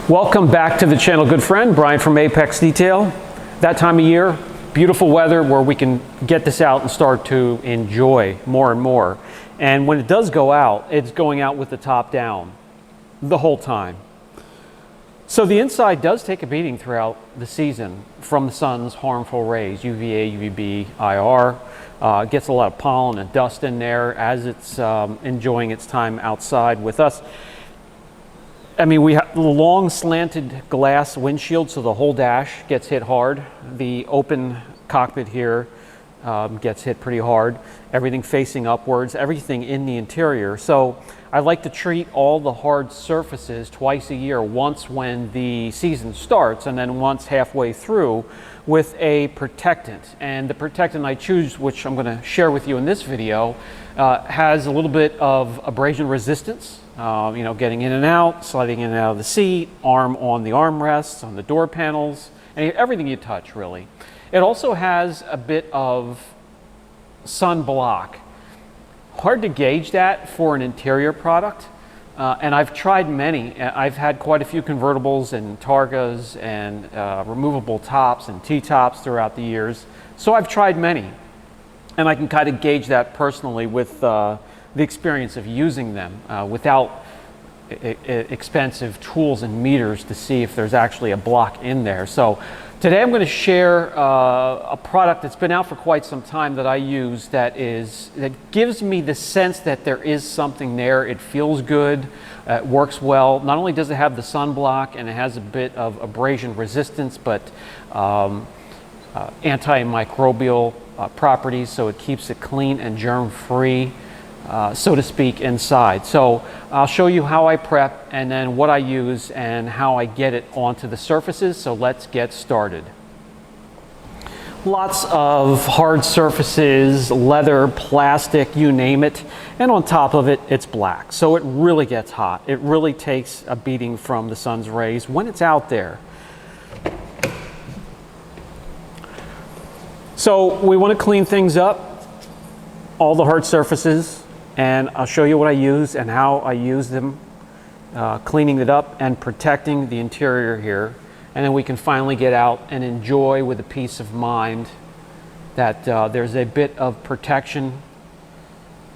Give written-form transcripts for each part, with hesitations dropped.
Welcome back to the channel, good friend. Brian from Apex Detail. That time of year, beautiful weather where we can get this out and start to enjoy more and more. And when it does go out, it's going out with the top down the whole time. So the inside does take a beating throughout the season from the sun's harmful rays, UVA, UVB, IR. Gets a lot of pollen and dust in there as it's enjoying its time outside with us. I mean, we have long slanted glass windshield, so the whole dash gets hit hard. The open cockpit here gets hit pretty hard. Everything facing upwards, everything in the interior. So I like to treat all the hard surfaces twice a year, once when the season starts and then once halfway through with a protectant. And the protectant I choose, which I'm going to share with you in this video, has a little bit of abrasion resistance. You know, getting in and out, sliding in and out of the seat, arm on the armrests, on the door panels, and everything you touch, really. It also has a bit of sunblock. Hard to gauge that for an interior product, and I've tried many. I've had quite a few convertibles and Targas and removable tops and T-tops throughout the years, so I've tried many, and I can kind of gauge that personally with the experience of using them without expensive tools and meters to see if there's actually a block in there. So today I'm going to share a product that's been out for quite some time that I use that gives me the sense that there is something there. It feels good, it works well. Not only does it have the sunblock and it has a bit of abrasion resistance, but antimicrobial properties, so it keeps it clean and germ-free, so to speak, inside. So I'll show you how I prep and then what I use and how I get it onto the surfaces. So let's get started. Lots of hard surfaces, leather, plastic, you name it, and on top of it, it's black. So it really gets hot. It really takes a beating from the sun's rays when it's out there. So we want to clean things up, all the hard surfaces, and I'll show you what I use and how I use them, cleaning it up and protecting the interior here. And then we can finally get out and enjoy with a peace of mind that there's a bit of protection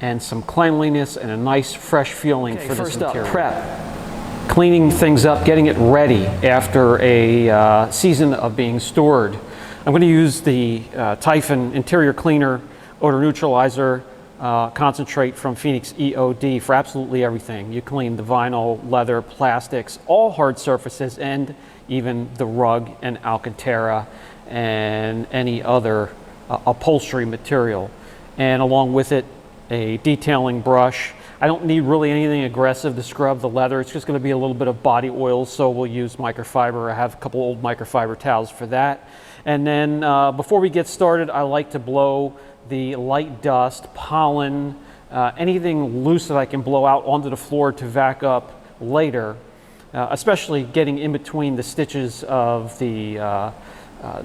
and some cleanliness and a nice fresh feeling for this interior. Prep. Cleaning things up, getting it ready after a season of being stored. I'm going to use the Typhon interior cleaner, odor neutralizer, concentrate from Phoenix EOD for absolutely everything. You clean the vinyl, leather, plastics, all hard surfaces, and even the rug and Alcantara and any other upholstery material. And along with it, a detailing brush. I don't need really anything aggressive to scrub the leather. It's just going to be a little bit of body oil, so we'll use microfiber. I have a couple old microfiber towels for that. And then before we get started, I like to blow the light dust, pollen, anything loose that I can blow out onto the floor to vac up later, especially getting in between the stitches of the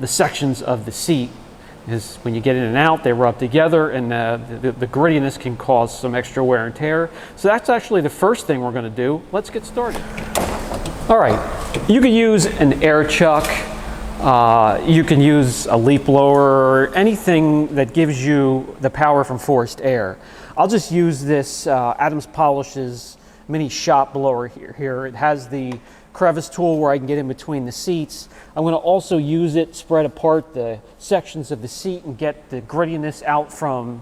sections of the seat. Is when you get in and out, they rub together, and the grittiness can cause some extra wear and tear. So that's actually the first thing we're going to do. Let's get started. All right, you could use an air chuck. You can use a leaf blower, anything that gives you the power from forced air. I'll just use this Adams Polish's mini shop blower here. It has the crevice tool where I can get in between the seats. I'm going to also use it, spread apart the sections of the seat and get the grittiness out from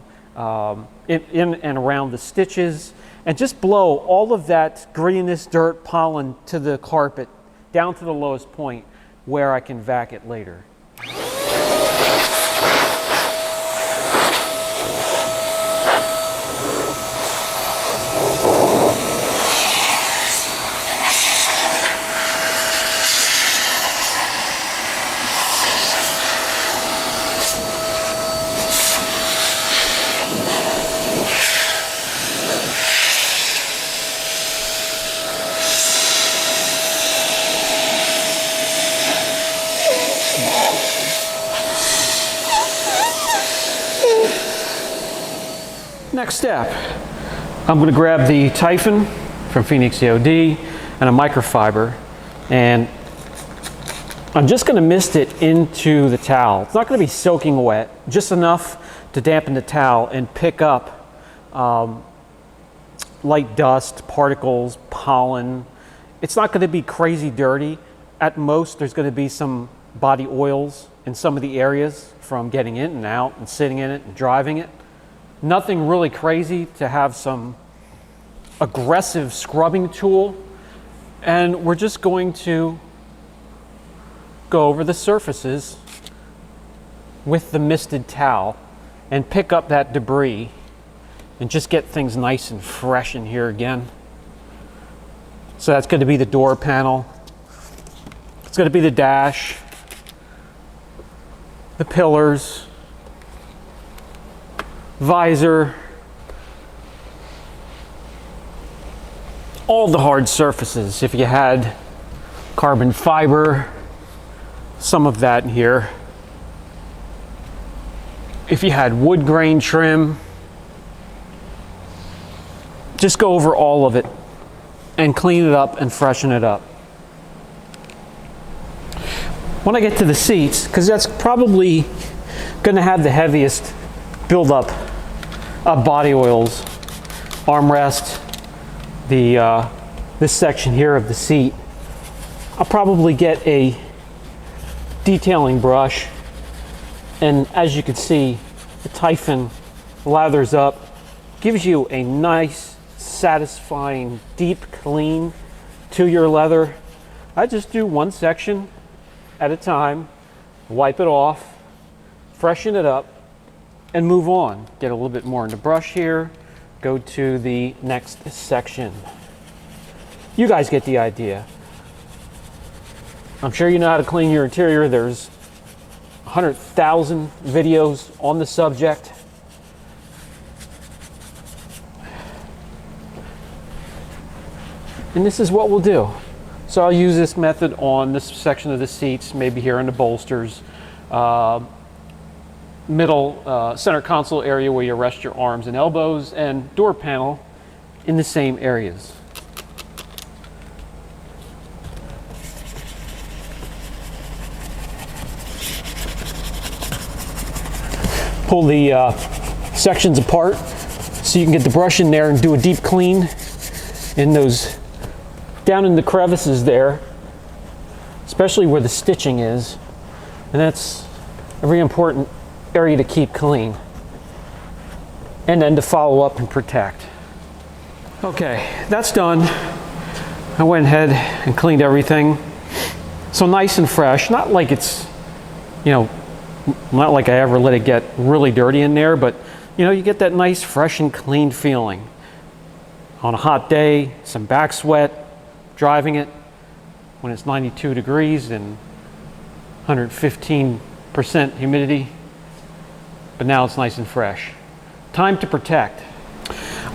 in and around the stitches, and just blow all of that grittiness, dirt, pollen to the carpet down to the lowest point where I can vac it later. Next step, I'm going to grab the Typhon from Phoenix EOD and a microfiber, And I'm just going to mist it into the towel. It's not going to be soaking wet, just enough to dampen the towel and pick up light dust, particles, pollen. It's not going to be crazy dirty. At most, there's going to be some body oils in some of the areas from getting in and out and sitting in it and driving it. Nothing really crazy to have some aggressive scrubbing tool. And we're just going to go over the surfaces with the misted towel and pick up that debris and just get things nice and fresh in here again. So that's going to be the door panel. It's going to be the dash, the pillars, visor, all the hard surfaces. If you had carbon fiber, some of that in here. If you had wood grain trim, just go over all of it and clean it up and freshen it up. When I get to the seats, because that's probably going to have the heaviest buildup of body oils, armrest, this section here of the seat, I'll probably get a detailing brush, and as you can see, the Typhon lathers up, gives you a nice, satisfying, deep clean to your leather. I just do one section at a time, wipe it off, freshen it up, and move on. Get a little bit more in the brush here, go to the next section. You guys get the idea. I'm sure you know how to clean your interior. There's 100,000 videos on the subject. And this is what we'll do. So I'll use this method on this section of the seats, maybe here in the bolsters, middle center console area where you rest your arms and elbows, and door panel in the same areas. Pull the sections apart so you can get the brush in there and do a deep clean in those, down in the crevices there, especially where the stitching is. And that's a very important area to keep clean. And then to follow up and protect. Okay, that's done. I went ahead and cleaned everything. So nice and fresh, not like it's, you know, not like I ever let it get really dirty in there, but you know, you get that nice, fresh and clean feeling. On a hot day, some back sweat, driving it when it's 92 degrees and 115% humidity, but now it's nice and fresh. Time to protect.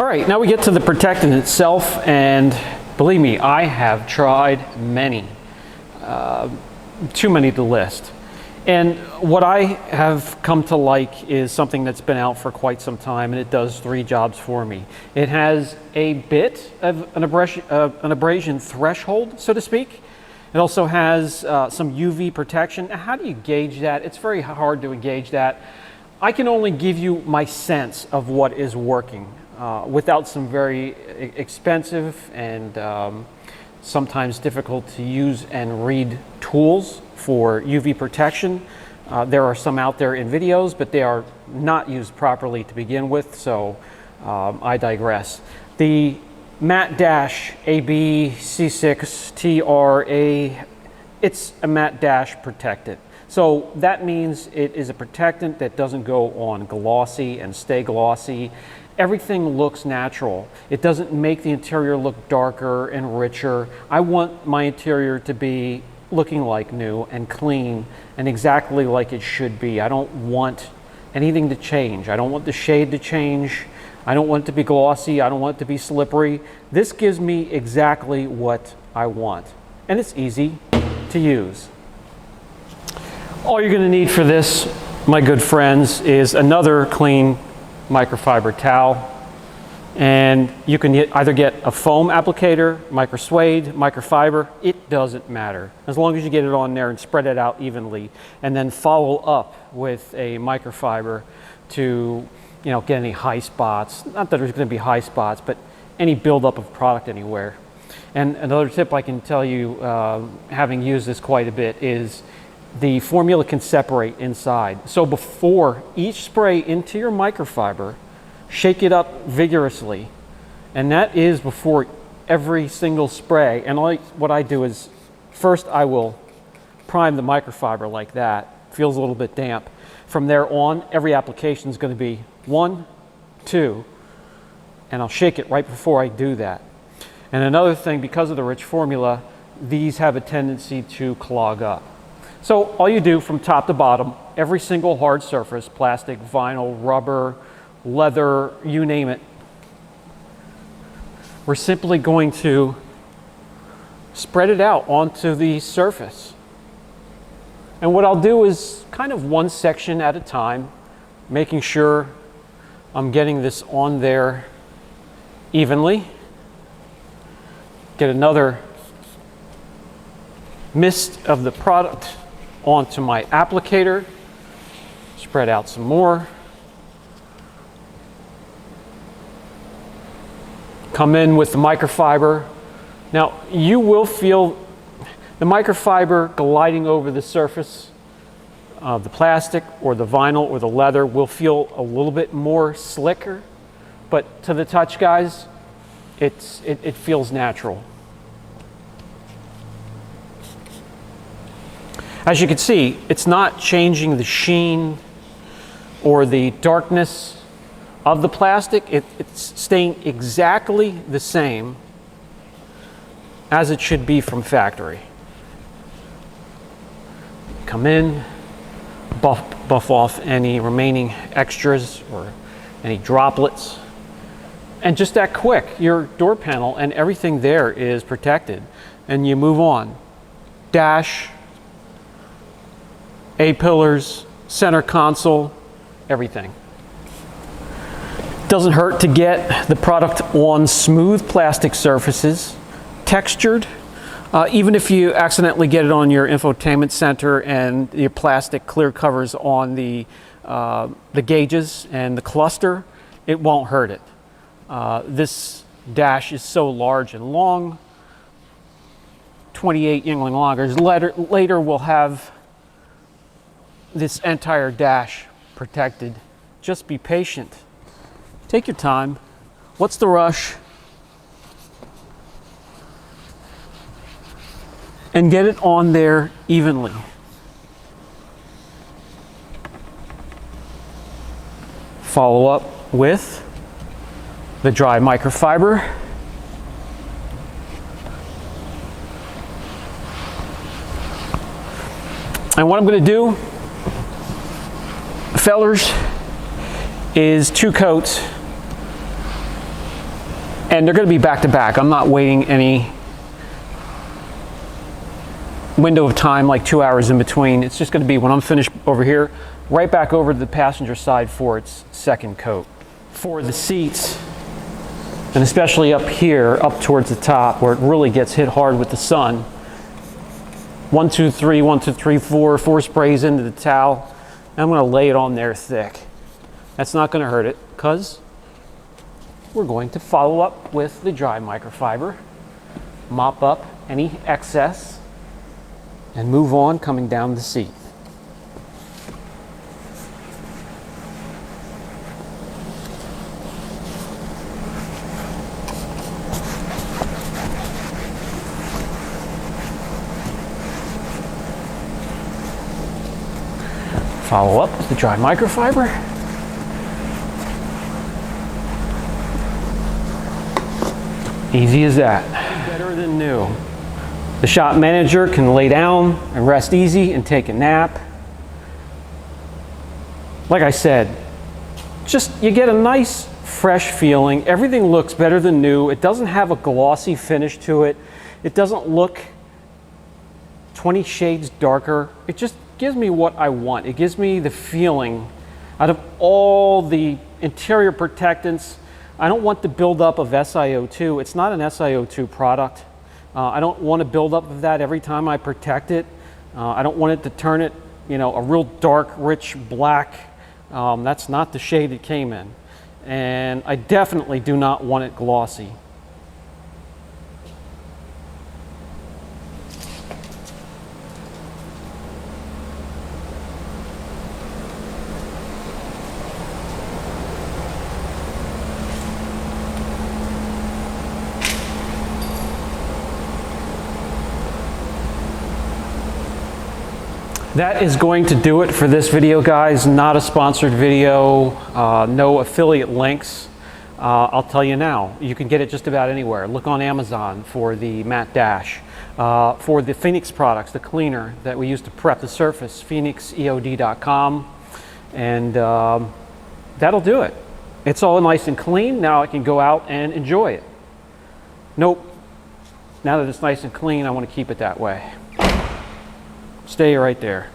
All right, now we get to the protectant itself, and believe me, I have tried many, too many to list. And what I have come to like is something that's been out for quite some time, and it does three jobs for me. It has a bit of an abrasion threshold, so to speak. It also has some UV protection. Now, how do you gauge that? It's very hard to gauge that. I can only give you my sense of what is working without some very expensive and sometimes difficult to use and read tools for UV protection. There are some out there in videos, but they are not used properly to begin with, so I digress. The Matte Dash AB C6 TRA, it's a matte dash protectant. So that means it is a protectant that doesn't go on glossy and stay glossy. Everything looks natural. It doesn't make the interior look darker and richer. I want my interior to be looking like new and clean and exactly like it should be. I don't want anything to change. I don't want the shade to change. I don't want it to be glossy. I don't want it to be slippery. This gives me exactly what I want. And it's easy to use. All you're going to need for this, my good friends, is another clean microfiber towel. And you can either get a foam applicator, microsuede, microfiber, it doesn't matter. As long as you get it on there and spread it out evenly, and then follow up with a microfiber to, get any high spots. Not that there's going to be high spots, but any buildup of product anywhere. And another tip I can tell you, having used this quite a bit, is the formula can separate inside. So before each spray into your microfiber, shake it up vigorously, and that is before every single spray. And what I do is, first I will prime the microfiber like that. Feels a little bit damp. From there on, every application is going to be 1, 2, and I'll shake it right before I do that. And another thing, because of the rich formula, these have a tendency to clog up. So all you do from top to bottom, every single hard surface, plastic, vinyl, rubber, leather, you name it, we're simply going to spread it out onto the surface. And what I'll do is kind of one section at a time, making sure I'm getting this on there evenly. Get another mist of the product onto my applicator, spread out some more. Come in with the microfiber. Now you will feel the microfiber gliding over the surface of the plastic or the vinyl or the leather will feel a little bit more slicker, but to the touch, guys, it feels natural. As you can see, it's not changing the sheen or the darkness of the plastic. It's staying exactly the same as it should be from factory. Come in, buff off any remaining extras or any droplets. And just that quick, your door panel and everything there is protected. And you move on. Dash, A-pillars, center console, everything. Doesn't hurt to get the product on smooth plastic surfaces, textured. Even if you accidentally get it on your infotainment center and your plastic clear covers on the gauges and the cluster, it won't hurt it. This dash is so large and long, 28 Yingling loggers. Later we'll have this entire dash protected. Just be patient. Take your time. What's the rush? And get it on there evenly. Follow up with the dry microfiber. And what I'm going to do, fellers, is 2 coats. And they're going to be back to back. I'm not waiting any window of time like 2 hours in between. It's just going to be when I'm finished over here, right back over to the passenger side for its second coat. For the seats, and especially up here, up towards the top where it really gets hit hard with the sun, 1, 2, 3, 1, 2, 3, 4 sprays into the towel. And I'm going to lay it on there thick. That's not going to hurt it because we're going to follow up with the dry microfiber, mop up any excess, and move on coming down the seat. Follow up with the dry microfiber. Easy as that. Better than new. The shop manager can lay down and rest easy and take a nap. Like I said, just you get a nice fresh feeling. Everything looks better than new. It doesn't have a glossy finish to it. It doesn't look 20 shades darker. It just gives me what I want. It gives me the feeling, out of all the interior protectants, I don't want the buildup of SiO2. It's not an SiO2 product. I don't want to build up of that every time I protect it. I don't want it to turn it, you know, a real dark, rich black. That's not the shade it came in. And I definitely do not want it glossy. That is going to do it for this video, guys. Not a sponsored video, no affiliate links. I'll tell you now, you can get it just about anywhere. Look on Amazon for the Matte Dash. For the Phoenix products, the cleaner that we use to prep the surface, phoenixeod.com. And that'll do it. It's all nice and clean. Now I can go out and enjoy it. Nope. Now that it's nice and clean, I want to keep it that way. Stay right there.